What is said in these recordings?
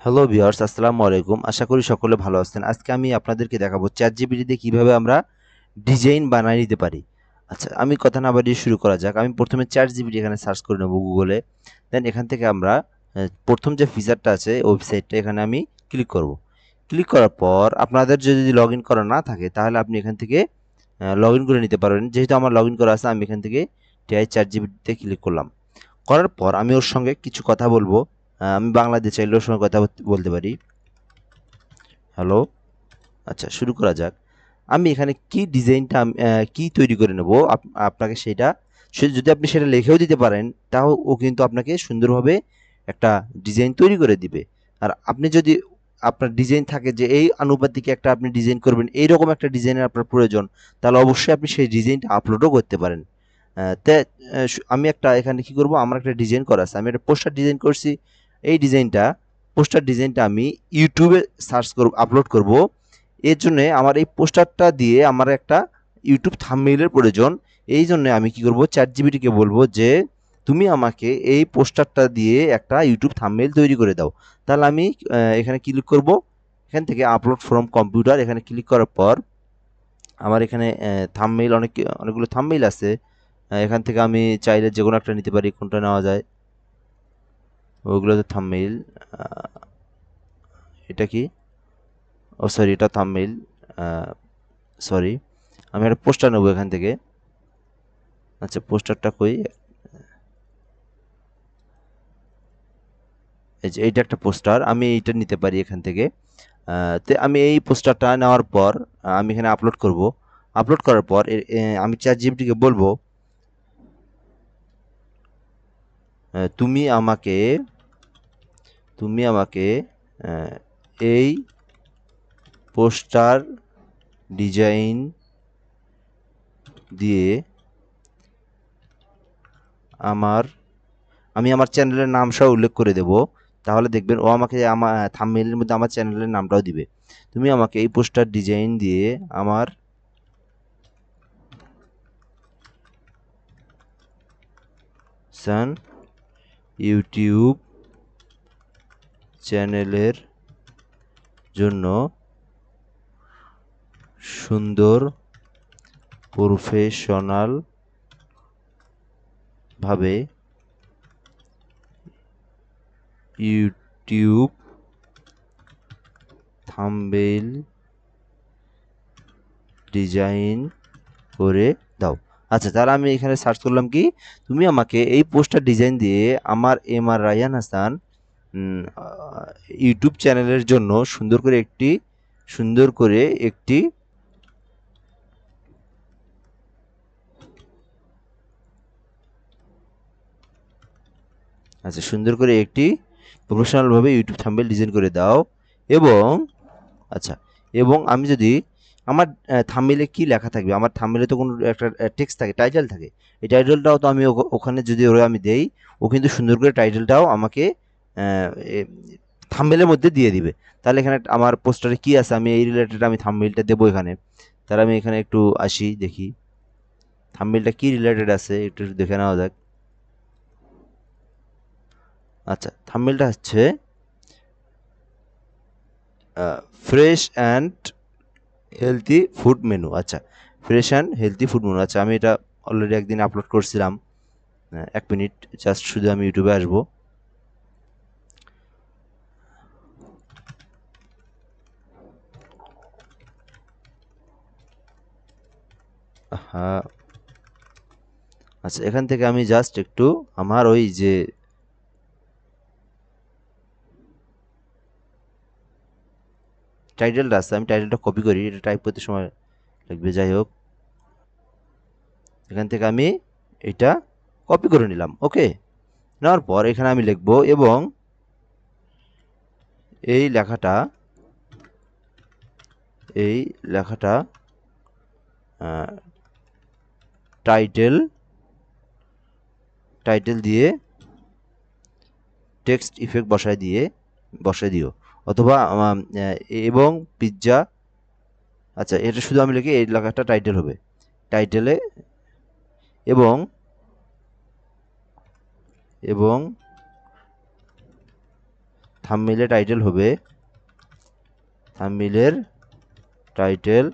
Hello viewers, আসসালামু আলাইকুম। আশা করি সকলে ভালো আছেন। আজকে আমি আপনাদেরকে দেখাবো ChatGPT দিয়ে কিভাবে আমরা ডিজাইন বানায় নিতে পারি। আচ্ছা, আমি কথা না বাড়িয়ে শুরু করা যাক। আমি প্রথমে ChatGPT এখানে সার্চ করে নেব গুগলে। দেন এখান থেকে আমরা প্রথম যে ফিচারটা আছে ওয়েবসাইটটা এখানে আমি ক্লিক করব। ক্লিক করার পর আপনাদের যদি লগইন করা না থাকে তাহলে আপনি এখান থেকে লগইন করে নিতে পারবেন। যেহেতু আমার লগইন করা আছে আমি এখান থেকে ChatGPT তে ক্লিক করলাম। করার পর আমি ওর সঙ্গে কিছু কথা বলবো। আমি বাংলাতে চাইলে ওর সঙ্গে কথা বলতে পারি। হ্যালো, আচ্ছা শুরু করা যাক। আমি এখানে কি ডিজাইনটা কি তৈরি করে নেব আপনাকে সেটা যদি আপনি সেটা লিখেও দিতে পারেন তাও ও কিন্তু আপনাকে সুন্দরভাবে একটা ডিজাইন তৈরি করে দিবে। আর আপনি যদি আপনার ডিজাইন থাকে যে এই আনুপাতিক একটা আপনি ডিজাইন করবেন, এইরকম একটা ডিজাইনের আপনার প্রয়োজন, তাহলে অবশ্যই আপনি সেই ডিজাইনটা আপলোডও করতে পারেন। আমি একটা এখানে কি করব, আমার একটা ডিজাইন করা আছে, আমি একটা পোস্টার ডিজাইন করছি। এই ডিজাইনটা পোস্টার ডিজাইনটা আমি ইউটিউবে সার্চ করব, আপলোড করব। এর জন্য আমার এই পোস্টারটা দিয়ে আমার একটা ইউটিউব থাম্বনেইলের প্রয়োজন। এই জন্য আমি কি করব, চ্যাটজিপিটিকে বলবো যে তুমি আমাকে এই পোস্টারটা দিয়ে একটা ইউটিউব থাম্বনেইল তৈরি করে দাও। তাহলে আমি এখানে ক্লিক করব, এখান থেকে আপলোড ফ্রম কম্পিউটার এখানে ক্লিক করার পর আমার এখানে থাম্বনেইল অনেকগুলো থাম্বনেইল আছে। এখান থেকে আমি চাইলে যে কোনো একটা নিতে পারি। কোনটা নেওয়া যায়? ওগুলো তো থাম্বনেইল। এটা কি? ও সরি, এটা থাম্বনেইল। সরি, আমি একটা পোস্টার নেবো এখান থেকে। আচ্ছা, পোস্টারটা কই? এই যে এইটা একটা পোস্টার, আমি এইটা নিতে পারি এখান থেকে। তো আমি এই পোস্টারটা নেওয়ার পর আমি এখানে আপলোড করব। আপলোড করার পর আমি চ্যাটজিপিটিকে বলবো তুমি আমাকে তুমি আমাকে আহ, এই পোস্টার ডিজাইন দিয়ে আমার আমি আমার চ্যানেলের নাম সহ উল্লেখ করে দেব। তাহলে দেখবেন ও আমাকে আমার থাম্বনেইলের মধ্যে আমার চ্যানেলের নামটাও দিবে। তুমি আমাকে এই পোস্টার ডিজাইন দিয়ে আমার সান ইউটিউব চ্যানেলের জন্য সুন্দর প্রফেশনাল ভাবে ইউটিউব থাম্বনেইল ডিজাইন করে দাও। আচ্ছা, তাহলে আমি এখানে সার্চ করলাম কি, তুমি আমাকে এই পোস্টার ডিজাইন দিয়ে আমার MR রায়হান হাসান ইউটিউব চ্যানেলের জন্য সুন্দর করে একটি আচ্ছা, সুন্দর করে একটি প্রফেশনালভাবে ইউটিউব থাম্বনেইল ডিজাইন করে দাও। এবং আচ্ছা, এবং আমি যদি আমার থাম্বনেইলে কি লেখা থাকবে, আমার থাম্বনেইলে তো কোনো একটা টেক্সট থাকে, টাইটেল থাকে। এই টাইটেলটাও তো আমি ওখানে যদি ওরা আমি দেই, ও কিন্তু সুন্দর করে টাইটেলটাও আমাকে থাম্বনেইলের মধ্যে দিয়ে দিবে। তাহলে এখানে আমার পোস্টারে কি আছে আমি এই রিলেটেড আমি থাম্বনেইলটা দেবো এখানে। তাহলে আমি এখানে একটু আসি, দেখি থাম্বনেইলটা কি রিলেটেড আছে, একটু দেখে নেওয়া যাক। আচ্ছা, থাম্বনেইলটা হচ্ছে fresh and healthy food menu. আচ্ছা, fresh and healthy food menu. আচ্ছা, আমি এটা অলরেডি একদিন আপলোড করছিলাম। 1 মিনিট, জাস্ট শুধু আমি ইউটিউবে আসবো। হ্যাঁ, আচ্ছা, এখান থেকে আমি জাস্ট একটু আমার ওই যে টাইটেলটা আছে, আমি টাইটেলটা কপি করি, এটা টাইপ করতে সময় লাগবে। যাই হোক, এখান থেকে আমি এটা কপি করে নিলাম। ওকে, নেওয়ার পর এখানে আমি লিখবো এবং এই লেখাটা এই লেখাটা টাইটেল টাইটেল দিয়ে টেক্সট ইফেক্ট বসায় দিও, অথবা এবং পিৎজা। আচ্ছা, এটা শুধু আমি লিখি, এই লেখাটা টাইটেল হবে। টাইটেলে এবং এবং থাম্বনেইলের টাইটেল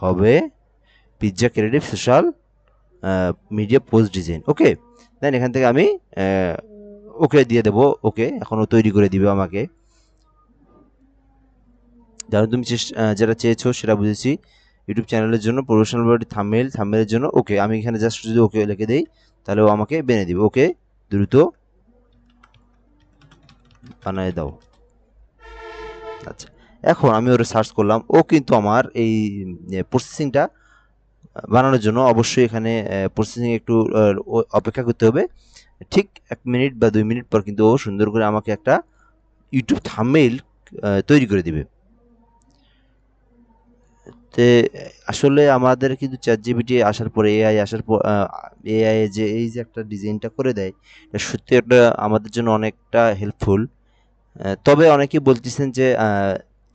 হবে pizza creative social media post design. Okay, then এখান থেকে আমি ওকে দিয়ে দেবো। ওকে, এখন ও তৈরি করে দিবে আমাকে। যেন তুমি যেটা চেয়েছো সেটা বুঝেছি। ইউটিউব চ্যানেলের জন্য প্রফেশনাল বডি থাম্বনেইলের জন্য ওকে। আমি এখানে জাস্ট যদি ওকে লিখে দেই তাহলে ও আমাকে বেনে দিবে। ওকে, দ্রুত বানিয়ে দাও। আচ্ছা, এখন আমি ওরে সার্চ করলাম। ও কিন্তু আমার এই প্রসেসিংটা বানানোর জন্য অবশ্যই এখানে প্রসেসিং একটু অপেক্ষা করতে হবে। ঠিক 1 মিনিট বা 2 মিনিট পর কিন্তু ও সুন্দর করে আমাকে একটা ইউটিউব থাম্বনেইল তৈরি করে দিবে। তে আসলে আমাদের কিন্তু চ্যাটজিপিটি আসার পরে, এআই আসার পর, এআই যে এই যে একটা ডিজাইনটা করে দেয়, এটা সত্যি একটা আমাদের জন্য অনেকটা হেল্পফুল। তবে অনেকেই বলতেছেন যে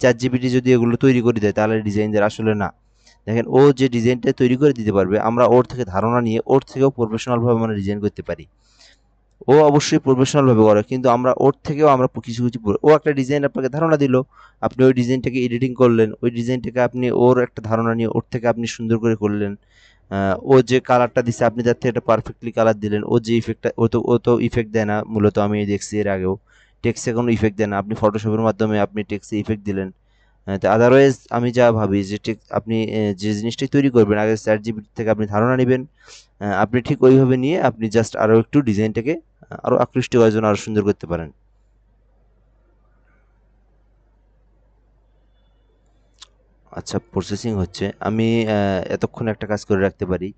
চ্যাটজিপিটি যদি এগুলো তৈরি করে দেয় তাহলে ডিজাইনদের আসলে না। দেখেন, ও যে ডিজাইনটা তৈরি করে দিতে পারবে, আমরা ওর থেকে ধারণা নিয়ে ওর থেকেও প্রফেশনালভাবে আমরা ডিজাইন করতে পারি। ও অবশ্যই প্রফেশনালভাবে করে, কিন্তু আমরা ওর থেকেও আমরা কিছু কিছু ও একটা ডিজাইন আপনাকে ধারণা দিল, আপনি ওই ডিজাইনটাকে এডিটিং করলেন, ওই ডিজাইনটাকে আপনি ওর একটা ধারণা নিয়ে ওর থেকে আপনি সুন্দর করে করলেন। ও যে কালারটা দিছে আপনি তার থেকে একটা পারফেক্টলি কালার দিলেন। ও যে ইফেক্টটা, ও তো ইফেক্ট দেয় না মূলত, আমি দেখছি এর আগেও টেক্সে কোনো ইফেক্ট দেয় না। আপনি ফটোশপের মাধ্যমে আপনি টেক্সে ইফেক্ট দিলেন। তো আদারওয়াইজ আমি যা ভাবি যে ঠিক আপনি যে জিনিসটাই তৈরি করবেন আগে চ্যাট জিপিটি থেকে আপনি ধারণা নেবেন। আপনি ঠিক ওইভাবে নিয়ে আপনি জাস্ট আরও একটু ডিজাইনটাকে আরও আকৃষ্ট করার জন্য আরও সুন্দর করতে পারেন। আচ্ছা, প্রসেসিং হচ্ছে। আমি এতক্ষণ একটা কাজ করে রাখতে পারি,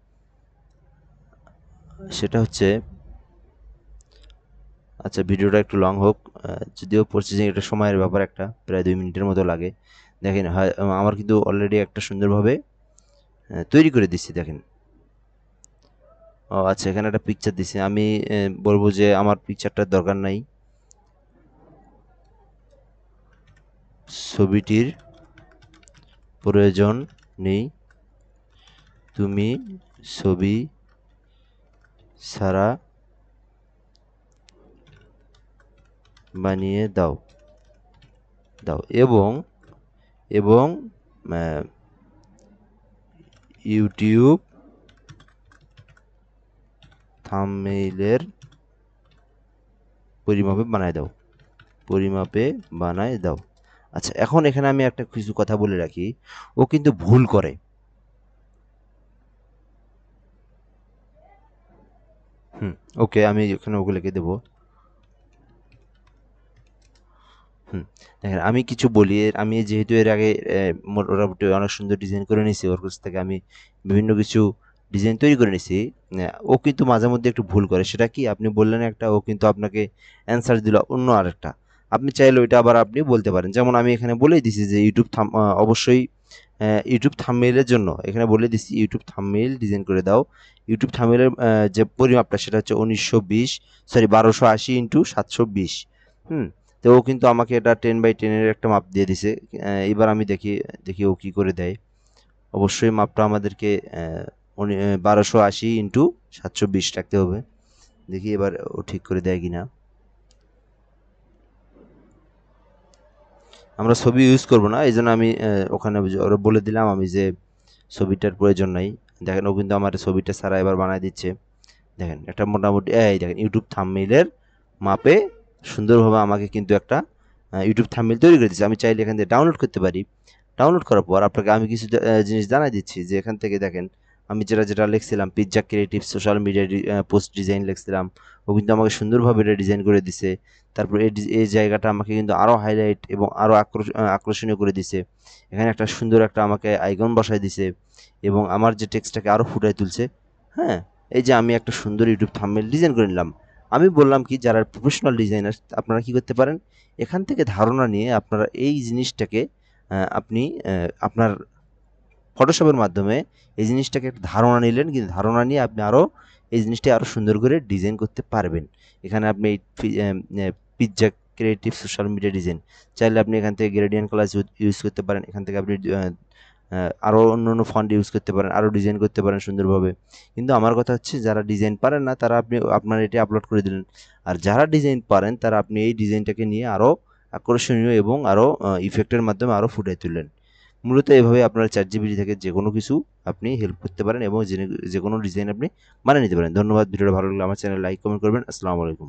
সেটা হচ্ছে, আচ্ছা ভিডিওটা একটু লং হোক, যদিও প্রসেসিং একটা সময়ের ব্যাপার, একটা প্রায় 2 মিনিটের মতো লাগে। দেখেন, হয় আমার কিন্তু অলরেডি একটা সুন্দরভাবে তৈরি করে দিচ্ছি। দেখেন, ও আচ্ছা, এখানে একটা পিকচার দিছি। আমি বলবো যে আমার পিকচারটার দরকার নাই, ছবিটির প্রয়োজন নেই, তুমি ছবি ছাড়া বানিয়ে দাও এবং ইউটিউব থাম্বনেইলের পরিমাপে বানায় দাও। আচ্ছা, এখন এখানে আমি একটা কিছু কথা বলে রাখি, ও কিন্তু ভুল করে। ওকে, আমি এখানে ওকে লিখে দেবো। দেখেন, আমি কিছু বলি, আমি যেহেতু এর আগে মোটামুটি অনেক সুন্দর ডিজাইন করে নিয়েছি, ওর কাছ থেকে আমি বিভিন্ন কিছু ডিজাইন তৈরি করে নিয়েছি। ও কিন্তু মাঝে মধ্যে একটু ভুল করে। সেটা কি, আপনি বললেন একটা, ও কিন্তু আপনাকে অ্যান্সার দিল অন্য আরেকটা। আপনি চাইলে ওইটা আবার আপনি বলতে পারেন। যেমন আমি এখানে বলেই দিছি যে অবশ্যই ইউটিউব থাম্বনেইলের জন্য এখানে বলে দিচ্ছি ইউটিউব থাম্বনেইল ডিজাইন করে দাও। ইউটিউব থাম্বনেইলের যে পরিমাপটা সেটা হচ্ছে 1280 ইন্টু 720। হুম তো ও কিন্তু আমাকে এটা 10x10 এর একটা মাপ দিয়ে দিছে। এবার আমি দেখি ও কি করে দেয়। অবশ্যই মাপটা আমাদেরকে 1280 ইন্টু 720 রাখতে হবে। দেখি এবার ও ঠিক করে দেয় কিনা। আমরা ছবি ইউজ করব না, এই জন্য আমি ওখানে ওরা বলে দিলাম আমি যে ছবিটার প্রয়োজন নাই। দেখেন, ও কিন্তু আমার ছবিটা ছাড়া এবার বানায় দিচ্ছে। দেখেন, একটা মোটামুটি এই দেখেন ইউটিউব থাম্বনেইলের মাপে সুন্দরভাবে আমাকে কিন্তু একটা ইউটিউব থাম্বনেইল তৈরি করে দিচ্ছে। আমি চাইলে এখান থেকে ডাউনলোড করতে পারি। ডাউনলোড করার পর আপনাকে আমি কিছু জিনিস জানাই দিচ্ছি যে এখান থেকে দেখেন, আমি যেটা লিখছিলাম pizza creative social media post design লিখছিলাম, ও কিন্তু আমাকে সুন্দরভাবে এটা ডিজাইন করে দিছে। তারপর এই জায়গাটা আমাকে কিন্তু আরও হাইলাইট এবং আরও আকর্ষণীয় করে দিছে। এখানে একটা সুন্দর একটা আমাকে আইকন বসায় দিছে এবং আমার যে টেক্সটটাকে আরও ফুটায় তুলছে। হ্যাঁ, এই যে আমি একটা সুন্দর ইউটিউব থাম্বনেইল ডিজাইন করে নিলাম। আমি বললাম কি, যারা প্রফেশনাল ডিজাইনার আপনারা কি করতে পারেন, এখান থেকে ধারণা নিয়ে আপনারা এই জিনিসটাকে আপনি আপনার ফটোশপের মাধ্যমে এই জিনিসটাকে একটা ধারণা নিলেন, কিন্তু ধারণা নিয়ে আপনি আরও এই জিনিসটা আরও সুন্দর করে ডিজাইন করতে পারবেন। এখানে আপনি এই pizza creative social media design চাইলে আপনি এখান থেকে গ্রেডিয়েন্ট কালার ইউজ করতে পারেন। এখান থেকে আপনি আরও অন্য অন্য ফন্ট ইউজ করতে পারেন, আরও ডিজাইন করতে পারেন সুন্দরভাবে। কিন্তু আমার কথা হচ্ছে যারা ডিজাইন পারেন না তারা আপনার এটি আপলোড করে দিলেন, আর যারা ডিজাইন পারেন তারা আপনি এই ডিজাইনটাকে নিয়ে আরও আকর্ষণীয় এবং আরও ইফেক্টের মাধ্যমে আরও ফুটিয়ে তুললেন। মূলত এভাবে আপনার ChatGPT থেকে যে কোনো কিছু আপনি হেল্প করতে পারেন এবং যে কোনো ডিজাইন আপনি বানিয়ে নিতে পারেন। ধন্যবাদ। ভিডিওটা ভালো লাগলে আমার চ্যানেল লাইক কমেন্ট করবেন। আসসালামু আলাইকুম।